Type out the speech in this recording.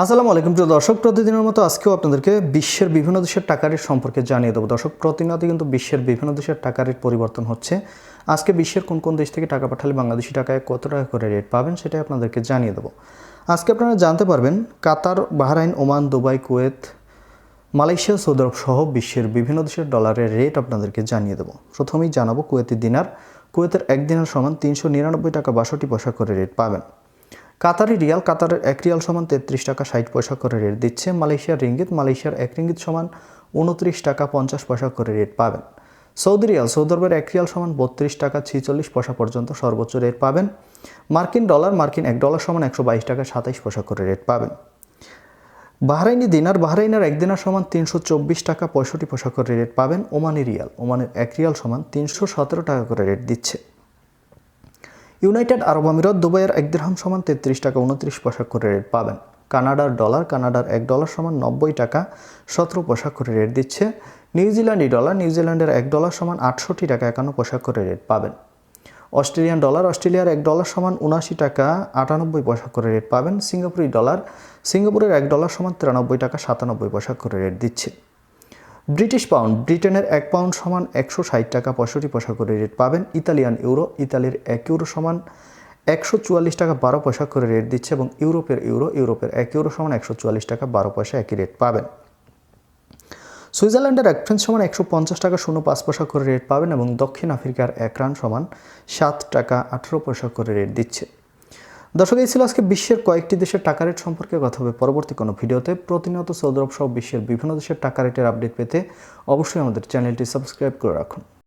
আসসালামু আলাইকুম প্রিয় দর্শক, প্রতিদিনের মতো আজকেও আপনাদেরকে বিশ্বের বিভিন্ন দেশের টাকা রেট সম্পর্কে জানিয়ে দেবো। দর্শক, প্রতিনিয়ত কিন্তু বিশ্বের বিভিন্ন দেশের টাকা রেট পরিবর্তন হচ্ছে। আজকে বিশ্বের কোন কোন দেশ থেকে টাকা পাঠালে বাংলাদেশি টাকায় কত টাকা করে রেট পাবেন সেটাই আপনাদেরকে জানিয়ে দেবো। আজকে আপনারা জানতে পারবেন Qatar, Bahrain, Oman, Dubai, Kuwait, Malaysia, সৌদি আরব সহ বিশ্বের বিভিন্ন দেশের ডলারের রেট আপনাদেরকে জানিয়ে দেবো। প্রথমেই জানাবো কুয়েতি দিনার। কুয়েতের 1 দিনার সমান 399 টাকা 62 পয়সা করে রেট পাবেন। কাতারি রিয়াল, কাতারের 1 রিয়াল সমান 33 টাকা 60 পয়সা করে রেট দিচ্ছে। মালয়েশিয়ার রিঙ্গিত, মালয়েশিয়ার 1 রিঙ্গিত সমান 29 টাকা 50 পয়সা করে রেট পাবেন। সৌদি রিয়াল, সৌদি আরবের 1 রিয়াল সমান 32 টাকা 46 পয়সা পর্যন্ত সর্বোচ্চ রেট পাবেন। মার্কিন ডলার, মার্কিন 1 ডলার সমান 122 টাকা 27 পয়সা করে রেট পাবেন। বাহরাইনি দিনার, বাহরাইনের 1 দিনার সমান 324 টাকা 65 পয়সা করে রেট পাবেন। ওমানি রিয়াল, ওমানের 1 রিয়াল সমান 317 টাকা করে রেট দিচ্ছে। ইউনাইটেড আরব আমিরাত, দুবাইয়ের 1 দিরহাম সমান 33 টাকা 29 পয়সা করে রেট পাবেন। কানাডার ডলার, কানাডার 1 ডলার সমান 90 টাকা 17 পয়সা করে রেট দিচ্ছে। নিউজিল্যান্ডি ডলার, নিউজিল্যান্ডের 1 ডলার সমান 68 টাকা 51 পয়সা করে রেট পাবেন। অস্ট্রেলিয়ান ডলার, অস্ট্রেলিয়ার 1 ডলার সমান 79 টাকা 98 পয়সা করে রেট পাবেন। সিঙ্গাপুরি ডলার, সিঙ্গাপুরের 1 ডলার সমান 93 টাকা 97 পয়সা করে রেট দিচ্ছে। ব্রিটিশ পাউন্ড, ব্রিটেনের 1 পাউন্ড সমান 160 টাকা 65 পয়সা করে রেট পাবেন। ইতালিয়ান ইউরো, ইতালির 1 ইউরো সমান 144 টাকা 12 পয়সা করে রেট দিচ্ছে এবং ইউরোপের ইউরো, ইউরোপের 1 ইউরো সমান 144 টাকা 12 পয়সা একই রেট পাবেন। সুইজারল্যান্ডের 1 ফ্রাঙ্ক সমান 150 টাকা 05 পয়সা করে রেট পাবেন এবং দক্ষিণ আফ্রিকার 1 রান সমান 7 টাকা 18 পয়সা করে রেট দিচ্ছে। দর্শক, এই ছিল আজকে বিশ্বের কয়েকটি দেশের টাকা রেট সম্পর্কে কথা হবে পরবর্তী কোনো ভিডিওতে। প্রতিনিয়ত সৌদি আরব সহ বিশ্বের বিভিন্ন দেশের টাকা রেটের আপডেট পেতে অবশ্যই আমাদের চ্যানেলটি সাবস্ক্রাইব করে রাখুন।